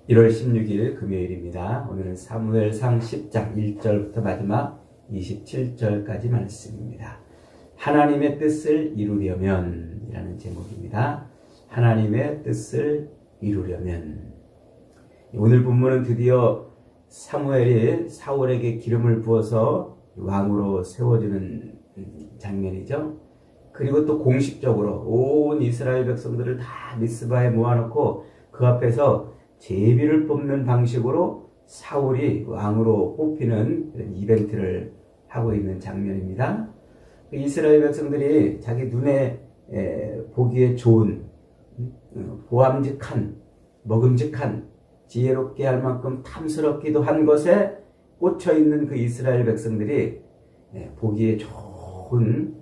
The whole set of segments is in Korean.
1월 16일 금요일입니다. 오늘은 사무엘상 10장 1절부터 마지막 27절까지 말씀입니다. 하나님의 뜻을 이루려면 이라는 제목입니다. 하나님의 뜻을 이루려면. 오늘 본문은 드디어 사무엘이 사울에게 기름을 부어서 왕으로 세워주는 장면이죠. 그리고 또 공식적으로 온 이스라엘 백성들을 다 미스바에 모아놓고 그 앞에서 제비를 뽑는 방식으로 사울이 왕으로 뽑히는 그런 이벤트를 하고 있는 장면입니다. 이스라엘 백성들이 자기 눈에 보기에 좋은 보암직한 먹음직한 지혜롭게 할 만큼 탐스럽기도 한 것에 꽂혀 있는 그 이스라엘 백성들이 보기에 좋은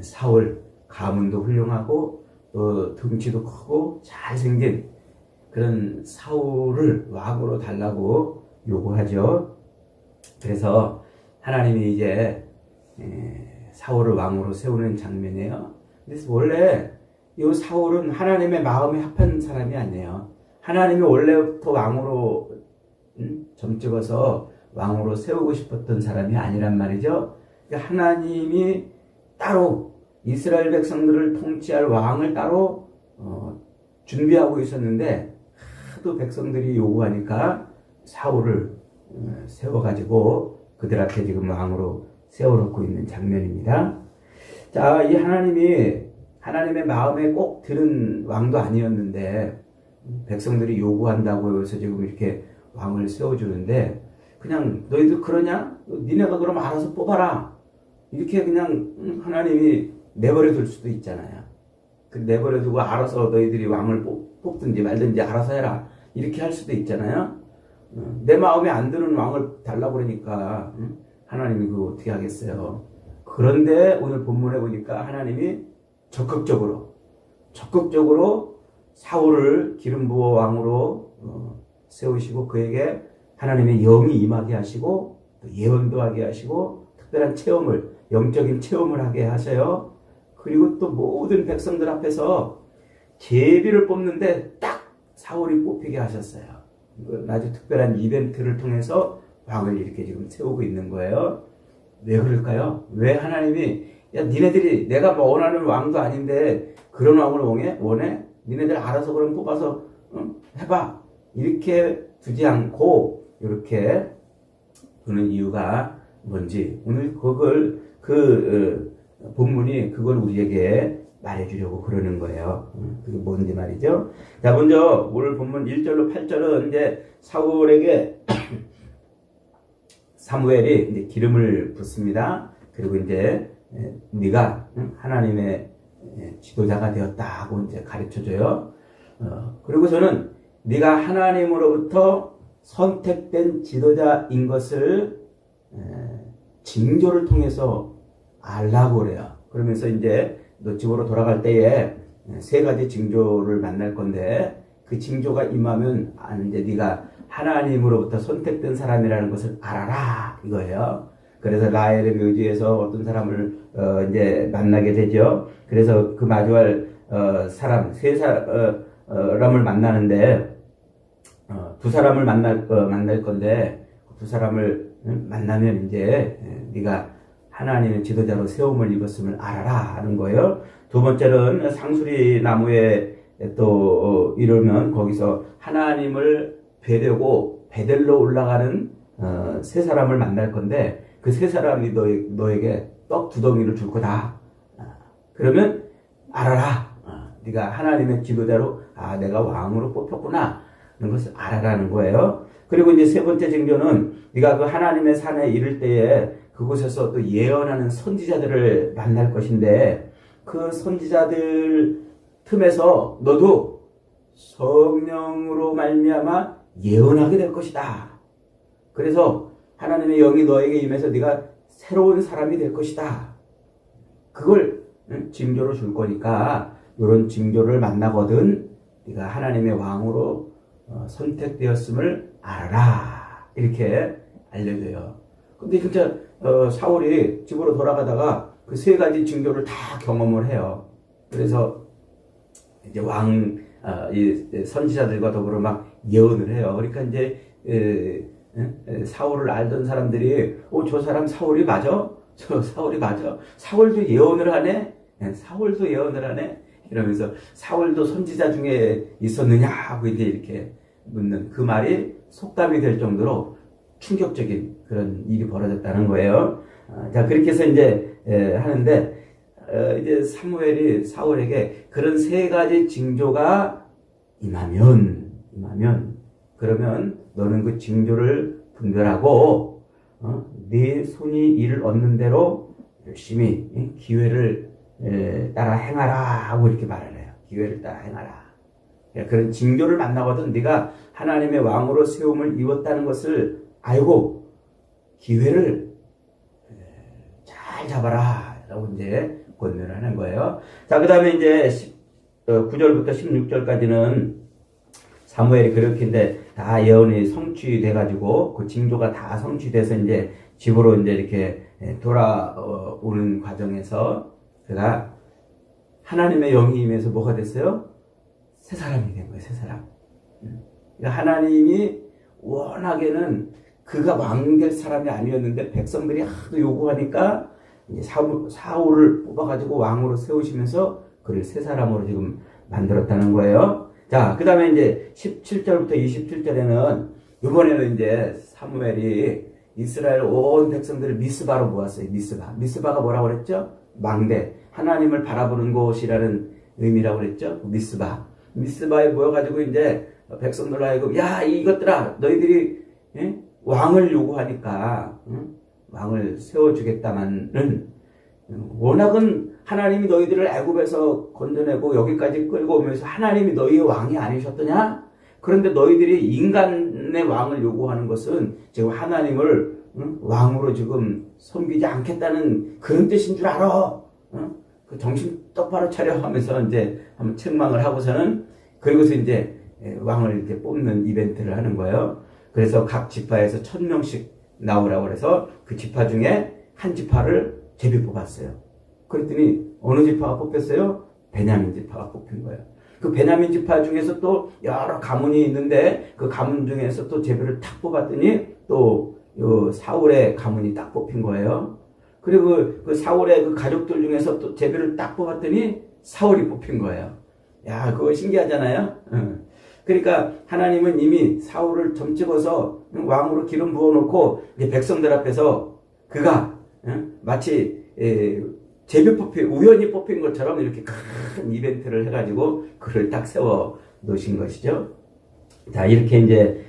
사울, 가문도 훌륭하고 또 등치도 크고 잘생긴 그런 사울을 왕으로 달라고 요구하죠. 그래서 하나님이 이제 사울을 왕으로 세우는 장면이에요. 그래서 원래 이 사울은 하나님의 마음에 합한 사람이 아니에요. 하나님이 원래부터 왕으로 점찍어서 왕으로 세우고 싶었던 사람이 아니란 말이죠. 그러니까 하나님이 따로 이스라엘 백성들을 통치할 왕을 따로 준비하고 있었는데 하도 백성들이 요구하니까 사울을 세워가지고 그들 앞에 지금 왕으로 세워놓고 있는 장면입니다. 자, 이 하나님이 하나님의 마음에 꼭 들은 왕도 아니었는데 백성들이 요구한다고 해서 지금 이렇게 왕을 세워주는데 그냥 너희들 그러냐? 니네가 그럼 알아서 뽑아라. 이렇게 그냥 하나님이 내버려 둘 수도 있잖아요. 그 내버려 두고 알아서 너희들이 왕을 뽑든지 말든지 알아서 해라. 이렇게 할 수도 있잖아요. 내 마음에 안 드는 왕을 달라고 그러니까 하나님이 그거 어떻게 하겠어요. 그런데 오늘 본문에 보니까 하나님이 적극적으로 사울을 기름 부어 왕으로 세우시고 그에게 하나님의 영이 임하게 하시고 또 예언도 하게 하시고 특별한 체험을 영적인 체험을 하게 하셔요. 그리고 또 모든 백성들 앞에서 제비를 뽑는데 딱 사울이 뽑히게 하셨어요. 아주 특별한 이벤트를 통해서 왕을 이렇게 지금 세우고 있는 거예요. 왜 그럴까요? 왜 하나님이 야 니네들이 내가 원하는 왕도 아닌데 그런 왕을 원해? 니네들 알아서 그럼 뽑아서 해봐. 이렇게 두지 않고 이렇게 두는 이유가 뭔지 오늘 그걸 본문이 그걸 우리에게 말해주려고 그러는 거예요. 그게 뭔지 말이죠. 자, 먼저 오늘 본문 1절로 8절은 이제 사울에게 사무엘이 이제 기름을 붓습니다. 그리고 이제 네가 하나님의 지도자가 되었다고 이제 가르쳐줘요. 그리고 저는 네가 하나님으로부터 선택된 지도자인 것을 징조를 통해서 알라고 그래요. 그러면서 이제 너 집으로 돌아갈 때에 세 가지 징조를 만날 건데 그 징조가 임하면 이제 네가 하나님으로부터 선택된 사람이라는 것을 알아라 이거예요. 그래서 라헬의 묘지에서 어떤 사람을 이제 만나게 되죠. 그래서 그 마주할 사람 세 사람을 만나는데 두 사람을 만날 건데 두 사람을 만나면 이제 네가 하나님의 지도자로 세움을 입었음을 알아라 하는 거예요. 두 번째는 상수리 나무에 또 이르면 거기서 하나님을 뵈려고 베델로 올라가는 세 사람을 만날 건데 그 세 사람이 너에게 떡 두 덩이를 줄 거다. 그러면 알아라. 네가 하나님의 지도자로 내가 왕으로 뽑혔구나 하는 것을 알아라는 거예요. 그리고 이제 세 번째 징조는 네가 그 하나님의 산에 이를 때에 그곳에서 또 예언하는 선지자들을 만날 것인데 그 선지자들 틈에서 너도 성령으로 말미암아 예언하게 될 것이다. 그래서 하나님의 영이 너에게 임해서 네가 새로운 사람이 될 것이다. 그걸 징조로 줄 거니까 이런 징조를 만나거든 네가 하나님의 왕으로 선택되었음을 알아라. 이렇게 알려줘요. 근데 진짜 사울이 집으로 돌아가다가 그 세 가지 징조를 다 경험을 해요. 그래서 이제 왕 이 선지자들과 더불어 막 예언을 해요. 그러니까 이제 사울을 알던 사람들이 저 사람 사울이 맞아? 저 사울이 맞아? 사울도 예언을 하네? 사울도 예언을 하네? 이러면서 사울도 선지자 중에 있었느냐 하고 이렇게 묻는 그 말이 속담이 될 정도로 충격적인 그런 일이 벌어졌다는 거예요. 자, 그렇게 해서 이제 하는데 이제 사무엘이 사울에게 그런 세 가지 징조가 임하면 그러면 너는 그 징조를 분별하고 네 손이 이를 얻는 대로 열심히 기회를 따라 행하라 하고 이렇게 말을 해요. 기회를 따라 행하라. 그런 징조를 만나거든 네가 하나님의 왕으로 세움을 이뤘다는 것을 알고 기회를 잘 잡아라 라고 이제 권면을 하는 거예요. 자, 그 다음에 이제 9절부터 16절까지는 사무엘이 그렇게 이제 다 예언이 성취돼가지고 그 징조가 다 성취돼서 이제 집으로 이제 이렇게 돌아오는 과정에서 그가 하나님의 영이 임해서 뭐가 됐어요? 새 사람이 된 거예요, 새 사람. 그러니까 하나님이 워낙에는 그가 왕 될 사람이 아니었는데 백성들이 하도 요구하니까 이제 사울을 뽑아가지고 왕으로 세우시면서 그를 새 사람으로 지금 만들었다는 거예요. 자, 그 다음에 이제 17절부터 27절에는 이번에는 이제 사무엘이 이스라엘 온 백성들을 미스바로 모았어요. 미스바가 뭐라고 그랬죠? 망대. 하나님을 바라보는 곳이라는 의미라고 그랬죠? 미스바에 모여가지고 이제 백성들 하여금 야, 이것들아, 너희들이 왕을 요구하니까 왕을 세워주겠다마는 워낙은 하나님이 너희들을 애굽에서 건져내고 여기까지 끌고 오면서 하나님이 너희의 왕이 아니셨더냐? 그런데 너희들이 인간의 왕을 요구하는 것은 지금 하나님을 왕으로 지금 섬기지 않겠다는 그런 뜻인 줄 알아. 그 정신 똑바로 차려 하면서 이제 한번 책망을 하고서는 그리고서 이제 왕을 이렇게 뽑는 이벤트를 하는 거예요. 그래서 각 지파에서 1000명씩 나오라고 그래서 그 지파 중에 한 지파를 제비 뽑았어요. 그랬더니 어느 지파가 뽑혔어요? 베냐민 지파가 뽑힌 거예요. 그 베냐민 지파 중에서 또 여러 가문이 있는데 그 가문 중에서 또 제비를 탁 뽑았더니 또 사울의 가문이 딱 뽑힌 거예요. 그리고 그 사울의 그 가족들 중에서 또 제비를 딱 뽑았더니 사울이 뽑힌 거예요. 야, 그거 신기하잖아요. 그러니까 하나님은 이미 사울을 점 찍어서 왕으로 기름 부어놓고 이제 백성들 앞에서 그가 마치 우연히 뽑힌 것처럼 이렇게 큰 이벤트를 해가지고 그를 딱 세워 놓으신 것이죠. 자, 이렇게 이제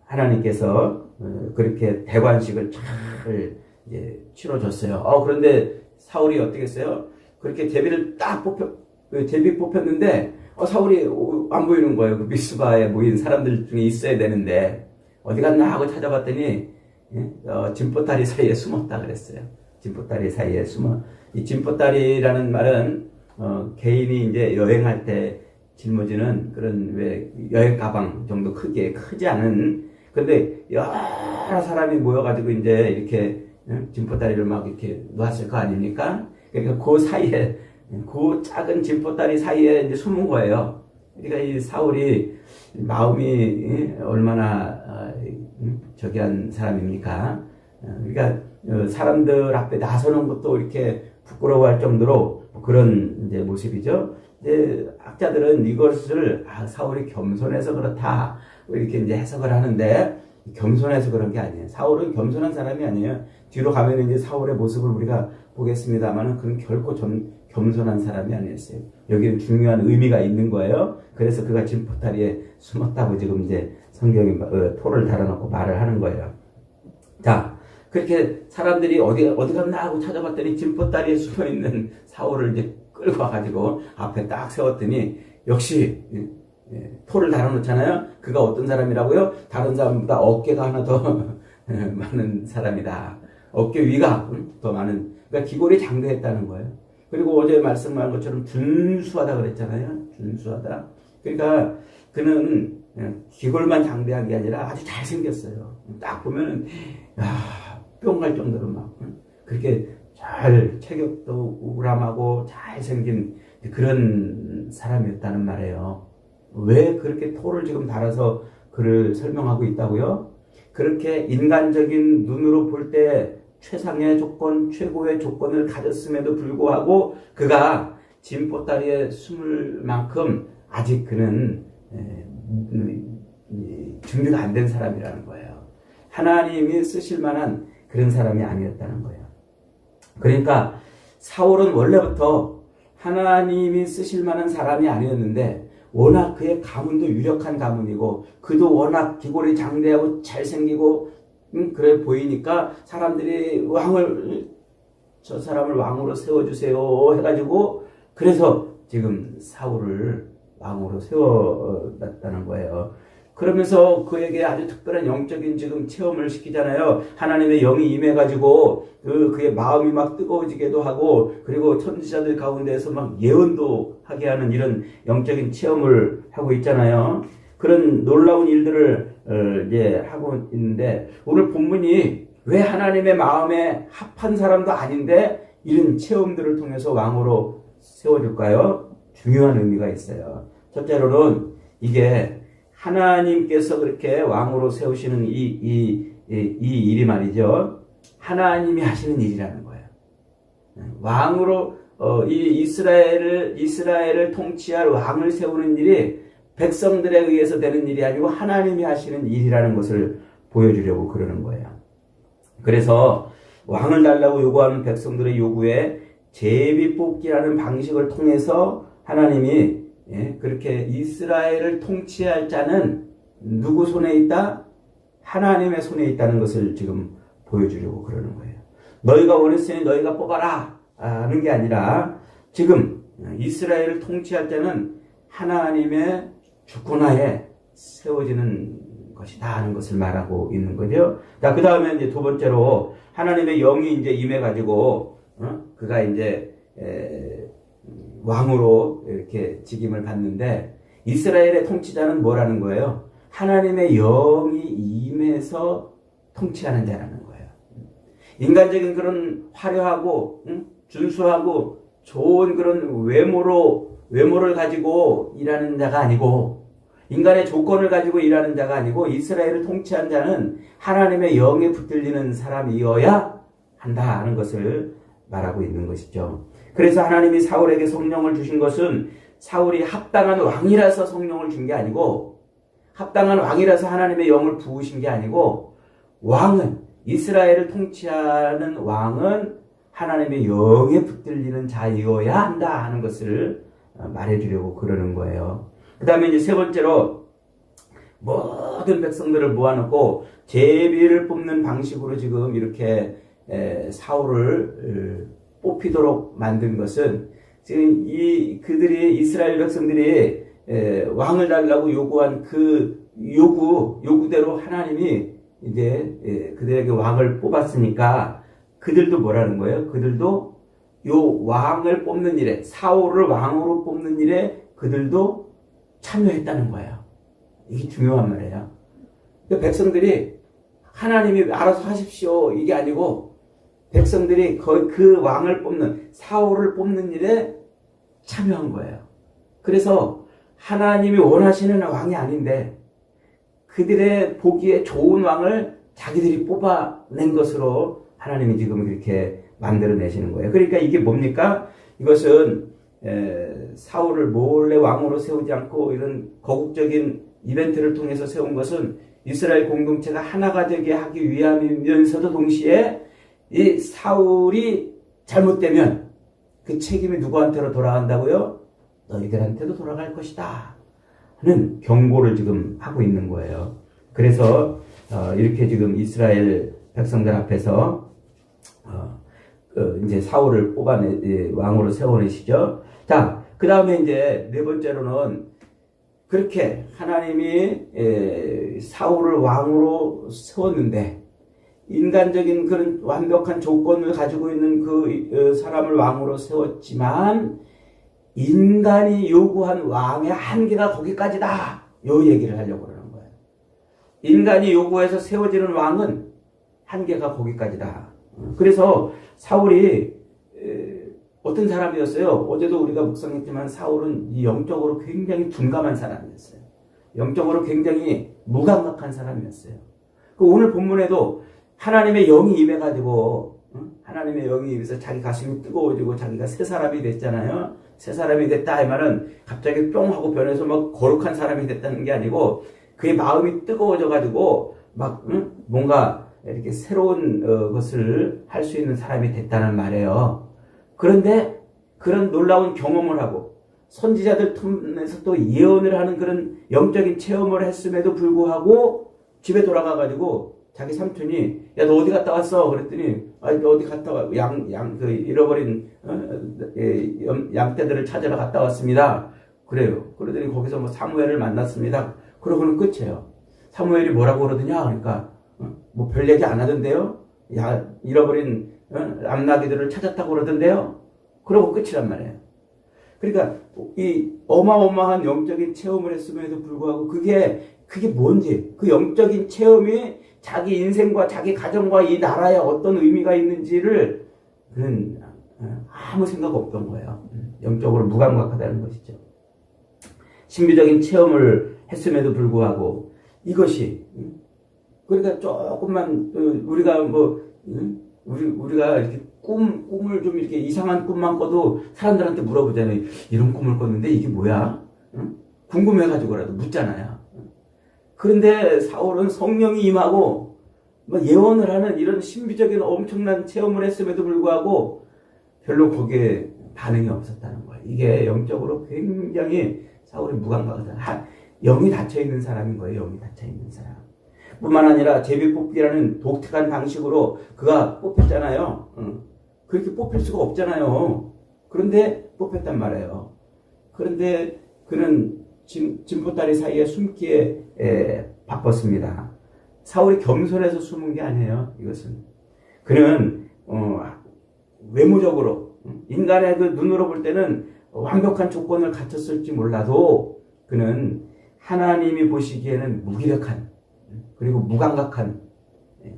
하나님께서 그렇게 대관식을 잘 이제 치러줬어요. 그런데 사울이 어떻게 했어요? 그렇게 제비를 딱 제비 뽑혔는데 사울이 안 보이는 거예요. 그 미스바에 모인 사람들 중에 있어야 되는데 어디 갔나 하고 찾아봤더니 진보다리 사이에 숨었다 그랬어요. 진보다리 사이에 숨어. 이 진보다리라는 말은 개인이 이제 여행할 때 짊어지는 그런 왜 여행 가방 정도 크지 않은. 근데 여러 사람이 모여가지고 이제 이렇게 진보다리를 막 이렇게 놓았을 거 아닙니까? 그러니까 그 사이에 그 작은 진보다리 사이에 이제 숨은 거예요. 그러니까 이 사울이 마음이 얼마나 저기한 사람입니까? 그러니까 사람들 앞에 나서는 것도 이렇게 부끄러워할 정도로 그런 이제 모습이죠. 이제 학자들은 이것을 사울이 겸손해서 그렇다 이렇게 이제 해석을 하는데 겸손해서 그런 게 아니에요. 사울은 겸손한 사람이 아니에요. 뒤로 가면 이제 사울의 모습을 우리가 보겠습니다만은 그는 결코 겸손한 사람이 아니었어요. 여기는 중요한 의미가 있는 거예요. 그래서 그가 진보다리에 숨었다고 지금 이제 성경이 토를 달아놓고 말을 하는 거예요. 자, 그렇게 사람들이 어디 갔나 하고 찾아봤더니 진보다리에 숨어있는 사울을 이제 끌고 와가지고 앞에 딱 세웠더니 역시 토를 달아놓잖아요. 그가 어떤 사람이라고요? 다른 사람보다 어깨가 하나 더 많은 사람이다. 어깨 위가 더 많은. 그러니까 기골이 장대했다는 거예요. 그리고 어제 말씀한 것처럼 준수하다 그랬잖아요. 준수하다. 그러니까 그는 기골만 장대한 게 아니라 아주 잘생겼어요. 딱 보면은 뿅 갈 정도로 막 그렇게 잘 체격도 우람하고 잘생긴 그런 사람이었다는 말이에요. 왜 그렇게 토를 지금 달아서 그를 설명하고 있다고요? 그렇게 인간적인 눈으로 볼 때 최상의 조건, 최고의 조건을 가졌음에도 불구하고 그가 진보다리에 숨을 만큼 아직 그는 준비가 안 된 사람이라는 거예요. 하나님이 쓰실 만한 그런 사람이 아니었다는 거예요. 그러니까 사울은 원래부터 하나님이 쓰실 만한 사람이 아니었는데 워낙 그의 가문도 유력한 가문이고 그도 워낙 기골이 장대하고 잘생기고 그래 보이니까 사람들이 저 사람을 왕으로 세워주세요 해가지고 그래서 지금 사울을 왕으로 세워놨다는 거예요. 그러면서 그에게 아주 특별한 영적인 지금 체험을 시키잖아요. 하나님의 영이 임해가지고 그의 마음이 막 뜨거워지기도 하고 그리고 선지자들 가운데에서 막 예언도 하게 하는 이런 영적인 체험을 하고 있잖아요. 그런 놀라운 일들을 이제 하고 있는데 오늘 본문이 왜 하나님의 마음에 합한 사람도 아닌데 이런 체험들을 통해서 왕으로 세워줄까요? 중요한 의미가 있어요. 첫째로는 이게 하나님께서 그렇게 왕으로 세우시는 이 일이 말이죠. 하나님이 하시는 일이라는 거예요. 왕으로 이 이스라엘을 통치할 왕을 세우는 일이 백성들에 의해서 되는 일이 아니고 하나님이 하시는 일이라는 것을 보여주려고 그러는 거예요. 그래서 왕을 달라고 요구하는 백성들의 요구에 제비 뽑기라는 방식을 통해서 하나님이 그렇게 이스라엘을 통치할 자는 누구 손에 있다? 하나님의 손에 있다는 것을 지금 보여주려고 그러는 거예요. 너희가 원했으니 너희가 뽑아라 하는 게 아니라 지금 이스라엘을 통치할 자는 하나님의 주권하에 세워지는 것이다 하는 것을 말하고 있는 거죠. 자, 그 다음에 이제 두 번째로 하나님의 영이 이제 임해가지고 그가 이제 왕으로 이렇게 직임을 받는데 이스라엘의 통치자는 뭐라는 거예요? 하나님의 영이 임해서 통치하는 자라는 거예요. 인간적인 그런 화려하고 준수하고 좋은 그런 외모를 가지고 일하는 자가 아니고 인간의 조건을 가지고 일하는 자가 아니고 이스라엘을 통치한 자는 하나님의 영에 붙들리는 사람이어야 한다 하는 것을 말하고 있는 것이죠. 그래서 하나님이 사울에게 성령을 주신 것은 사울이 합당한 왕이라서 성령을 준 게 아니고 합당한 왕이라서 하나님의 영을 부으신 게 아니고 왕은 이스라엘을 통치하는 왕은 하나님의 영에 붙들리는 자이어야 한다 하는 것을 말해주려고 그러는 거예요. 그 다음에 이제 세 번째로 모든 백성들을 모아놓고 제비를 뽑는 방식으로 지금 이렇게 사울을 뽑히도록 만든 것은 지금 그들이 이스라엘 백성들이 왕을 달라고 요구한 그 요구대로 하나님이 이제 그들에게 왕을 뽑았으니까 그들도 뭐라는 거예요? 그들도 요 왕을 뽑는 일에 사울을 왕으로 뽑는 일에 그들도 참여했다는 거예요. 이게 중요한 말이에요. 백성들이 하나님이 알아서 하십시오 이게 아니고 백성들이 그 왕을 뽑는 사울을 뽑는 일에 참여한 거예요. 그래서 하나님이 원하시는 왕이 아닌데 그들의 보기에 좋은 왕을 자기들이 뽑아낸 것으로 하나님이 지금 그렇게 만들어내시는 거예요. 그러니까 이게 뭡니까? 이것은 사울을 몰래 왕으로 세우지 않고 이런 거국적인 이벤트를 통해서 세운 것은 이스라엘 공동체가 하나가 되게 하기 위함이면서도 동시에 이 사울이 잘못되면 그 책임이 누구한테로 돌아간다고요? 너희들한테도 돌아갈 것이다 하는 경고를 지금 하고 있는 거예요. 그래서 이렇게 지금 이스라엘 백성들 앞에서 이제 사울을 왕으로 세워내시죠. 자, 그 다음에 이제 네 번째로는 그렇게 하나님이 사울을 왕으로 세웠는데 인간적인 그런 완벽한 조건을 가지고 있는 그 사람을 왕으로 세웠지만 인간이 요구한 왕의 한계가 거기까지다. 요 얘기를 하려고 그러는 거예요. 인간이 요구해서 세워지는 왕은 한계가 거기까지다. 그래서 사울이 어떤 사람이었어요? 어제도 우리가 묵상했지만 사울은 이 영적으로 굉장히 둔감한 사람이었어요. 영적으로 굉장히 무감각한 사람이었어요. 그 오늘 본문에도 하나님의 영이 임해가지고 하나님의 영이 임해서 자기 가슴이 뜨거워지고 자기가 새 사람이 됐잖아요. 새 사람이 됐다 이 말은 갑자기 뿅 하고 변해서 막 거룩한 사람이 됐다는 게 아니고 그의 마음이 뜨거워져가지고 막 뭔가 이렇게 새로운 것을 할 수 있는 사람이 됐다는 말이에요. 그런데 그런 놀라운 경험을 하고 선지자들 틈에서 또 예언을 하는 그런 영적인 체험을 했음에도 불구하고 집에 돌아가가지고 자기 삼촌이 야 너 어디 갔다 왔어? 그랬더니 아니 너 어디 갔다 와? 그 잃어버린 양떼들을 찾으러 갔다 왔습니다. 그래요. 그러더니 거기서 뭐 사무엘을 만났습니다. 그러고는 끝이에요. 사무엘이 뭐라고 그러더냐? 그러니까 뭐 별 얘기 안 하던데요. 야 잃어버린 암나귀들을 찾았다고 그러던데요. 그러고 끝이란 말이에요. 그러니까 이 어마어마한 영적인 체험을 했음에도 불구하고 그게 뭔지 그 영적인 체험이 자기 인생과 자기 가정과 이 나라에 어떤 의미가 있는지를 그는 아무 생각 없던 거예요. 영적으로 무감각하다는 것이죠. 신비적인 체험을 했음에도 불구하고 이것이 그러니까 조금만 우리가 뭐 우리가 이렇게 꿈을 좀 이렇게 이상한 꿈만 꿔도 사람들한테 물어보잖아요. 이런 꿈을 꿨는데 이게 뭐야? 궁금해가지고라도 묻잖아요. 그런데 사울은 성령이 임하고 예언을 하는 이런 신비적인 엄청난 체험을 했음에도 불구하고 별로 거기에 반응이 없었다는 거예요. 이게 영적으로 굉장히 사울이 무감각하다. 영이 닫혀있는 사람인 거예요. 영이 닫혀있는 사람. 뿐만 아니라 제비뽑기라는 독특한 방식으로 그가 뽑혔잖아요. 그렇게 뽑힐 수가 없잖아요. 그런데 뽑혔단 말이에요. 그런데 그는 진보다리 사이에 숨기에 바빴습니다. 사울이 겸손해서 숨은 게 아니에요. 이것은 그는 외모적으로 인간의 그 눈으로 볼 때는 완벽한 조건을 갖췄을지 몰라도 그는 하나님이 보시기에는 무기력한 그리고 무감각한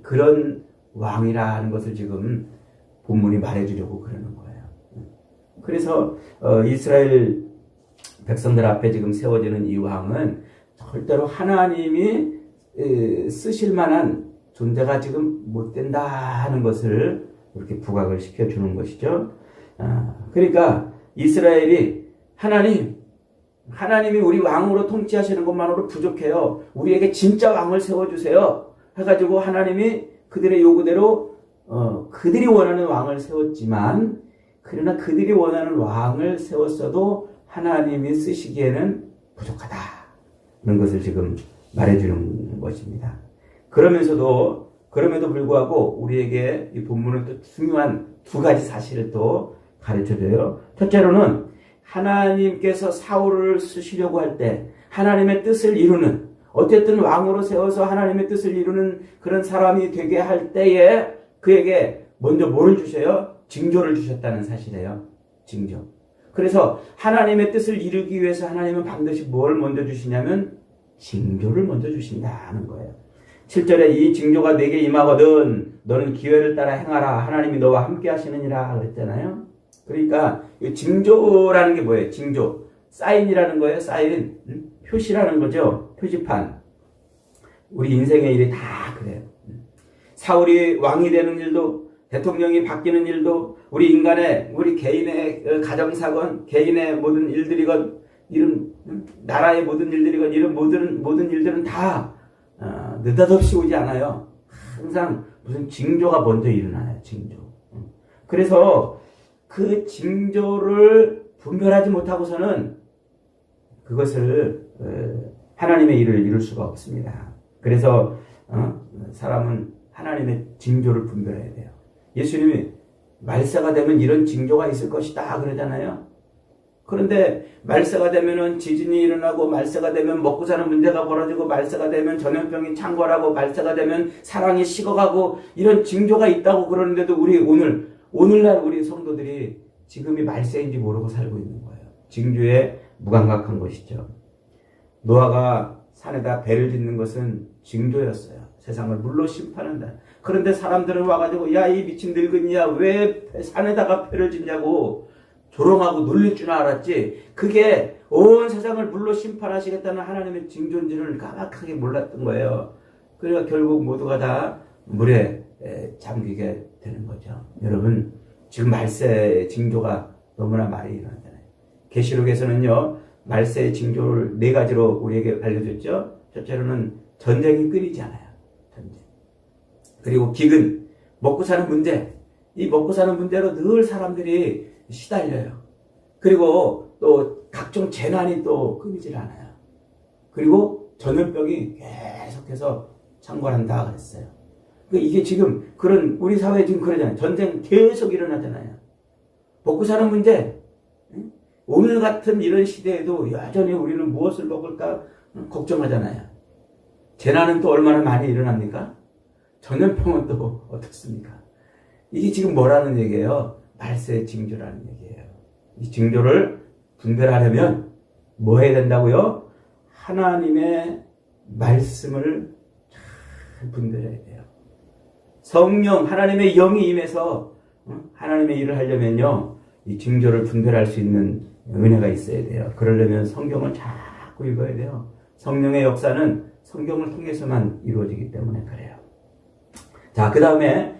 그런 왕이라는 것을 지금 본문이 말해주려고 그러는 거예요. 그래서 이스라엘 백성들 앞에 지금 세워지는 이 왕은 절대로 하나님이 쓰실 만한 존재가 지금 못 된다 하는 것을 이렇게 부각을 시켜주는 것이죠. 그러니까 이스라엘이 하나님이 우리 왕으로 통치하시는 것만으로 부족해요. 우리에게 진짜 왕을 세워주세요. 해가지고 하나님이 그들의 요구대로 그들이 원하는 왕을 세웠지만 그러나 그들이 원하는 왕을 세웠어도 하나님이 쓰시기에는 부족하다는 것을 지금 말해주는 것입니다. 그럼에도 불구하고 우리에게 이 본문은 또 중요한 두 가지 사실을 또 가르쳐줘요. 첫째로는 하나님께서 사울을 쓰시려고 할 때 하나님의 뜻을 이루는 어쨌든 왕으로 세워서 하나님의 뜻을 이루는 그런 사람이 되게 할 때에 그에게 먼저 뭘 주셔요? 징조를 주셨다는 사실이에요. 징조. 그래서 하나님의 뜻을 이루기 위해서 하나님은 반드시 뭘 먼저 주시냐면 징조를 먼저 주신다는 거예요. 7절에 이 징조가 내게 임하거든 너는 기회를 따라 행하라 하나님이 너와 함께 하시느니라 그랬잖아요. 그러니까 이 징조라는 게 뭐예요? 징조. 사인이라는 거예요. 사인. 표시라는 거죠. 표지판. 우리 인생의 일이 다 그래요. 사울이 왕이 되는 일도 대통령이 바뀌는 일도 우리 개인의 가정사건, 개인의 모든 일들이건 이런 나라의 모든 일들이건 이런 모든 일들은 다 느닷없이 오지 않아요. 항상 무슨 징조가 먼저 일어나요. 징조. 그래서 그 징조를 분별하지 못하고서는 그것을 하나님의 일을 이룰 수가 없습니다. 그래서 사람은 하나님의 징조를 분별해야 돼요. 예수님이 말세가 되면 이런 징조가 있을 것이다 그러잖아요. 그런데 말세가 되면은 지진이 일어나고 말세가 되면 먹고 사는 문제가 벌어지고 말세가 되면 전염병이 창궐하고 말세가 되면 사랑이 식어가고 이런 징조가 있다고 그러는데도 우리 오늘날 우리 성도들이 지금이 말세인지 모르고 살고 있는 거예요. 징조에 무감각한 것이죠. 노아가 산에다 배를 짓는 것은 징조였어요. 세상을 물로 심판한다. 그런데 사람들은 와가지고 야 이 미친 늙은이야 왜 산에다가 배를 짓냐고 조롱하고 놀릴 줄 알았지, 그게 온 세상을 물로 심판하시겠다는 하나님의 징조인지를 까맣게 몰랐던 거예요. 그래서 결국 모두가 다 물에 잠기게 되는 거죠. 여러분, 지금 말세의 징조가 너무나 많이 일어나잖아요. 계시록에서는요, 말세의 징조를 4가지로 우리에게 알려줬죠. 첫째로는 전쟁이 끊이지 않아요. 전쟁. 그리고 기근, 먹고 사는 문제. 이 먹고 사는 문제로 늘 사람들이 시달려요. 그리고 또 각종 재난이 또 끊이질 않아요. 그리고 전염병이 계속해서 창궐한다 그랬어요. 이게 지금 그런 우리 사회에 지금 그러잖아요. 전쟁 계속 일어나잖아요. 먹고 사는 문제. 오늘 같은 이런 시대에도 여전히 우리는 무엇을 먹을까 걱정하잖아요. 재난은 또 얼마나 많이 일어납니까? 전염병은 또 어떻습니까? 이게 지금 뭐라는 얘기예요? 말세의 징조라는 얘기예요. 이 징조를 분별하려면 뭐 해야 된다고요? 하나님의 말씀을 잘 분별해야 돼요. 성령, 하나님의 영이 임해서 하나님의 일을 하려면요, 이 징조를 분별할 수 있는 은혜가 있어야 돼요. 그러려면 성경을 자꾸 읽어야 돼요. 성령의 역사는 성경을 통해서만 이루어지기 때문에 그래요. 자, 그 다음에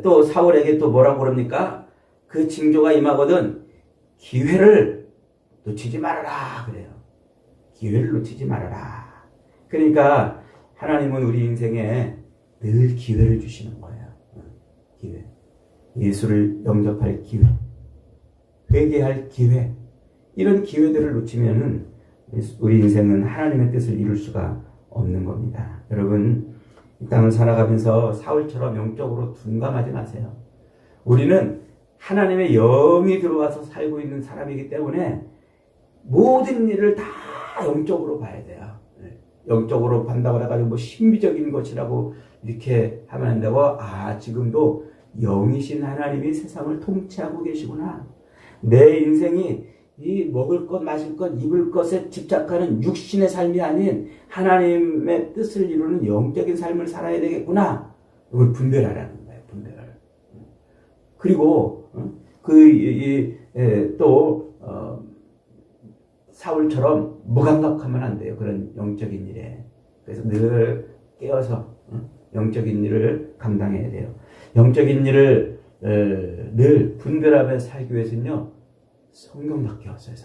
또 사울에게 또 뭐라고 그럽니까? 그 징조가 임하거든 기회를 놓치지 말아라 그래요. 기회를 놓치지 말아라. 그러니까 하나님은 우리 인생에 늘 기회를 주시는 거예요. 기회. 예수를 영접할 기회. 회개할 기회. 이런 기회들을 놓치면은 우리 인생은 하나님의 뜻을 이룰 수가 없는 겁니다. 여러분, 이 땅을 살아가면서 사울처럼 영적으로 둔감하지 마세요. 우리는 하나님의 영이 들어와서 살고 있는 사람이기 때문에 모든 일을 다 영적으로 봐야 돼요. 영적으로 본다고 해가지고 뭐 신비적인 것이라고 이렇게 하면 안 되고, 지금도 영이신 하나님이 세상을 통치하고 계시구나. 내 인생이 이 먹을 것, 마실 것, 입을 것에 집착하는 육신의 삶이 아닌 하나님의 뜻을 이루는 영적인 삶을 살아야 되겠구나. 이걸 분별하라는 거예요. 분별. 그리고 사울처럼 무감각하면 안 돼요. 그런 영적인 일에. 그래서 늘 깨어서 영적인 일을 감당해야 돼요. 영적인 일을 늘 분별하며 살기 위해서는요, 성경밖에 없어요.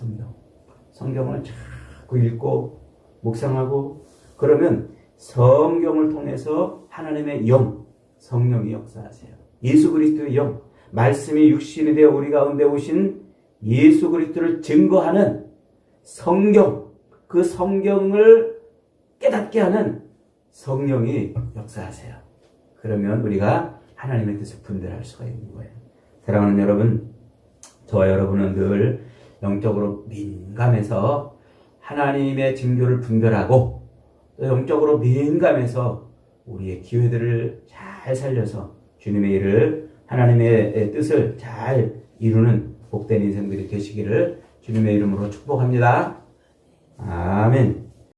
성경을 자꾸 읽고 묵상하고, 그러면 성경을 통해서 하나님의 영, 성령이 역사하세요. 예수 그리스도의 영, 말씀이 육신이 되어 우리 가운데 오신 예수 그리스도를 증거하는 성경, 그 성경을 깨닫게 하는 성령이 역사하세요. 그러면 우리가 하나님의 뜻을 분별할 수가 있는 거예요. 사랑하는 여러분, 저와 여러분은 늘 영적으로 민감해서 하나님의 징조를 분별하고, 또 영적으로 민감해서 우리의 기회들을 잘 살려서 주님의 일을, 하나님의 뜻을 잘 이루는 복된 인생들이 되시기를 주님의 이름으로 축복합니다. 아멘.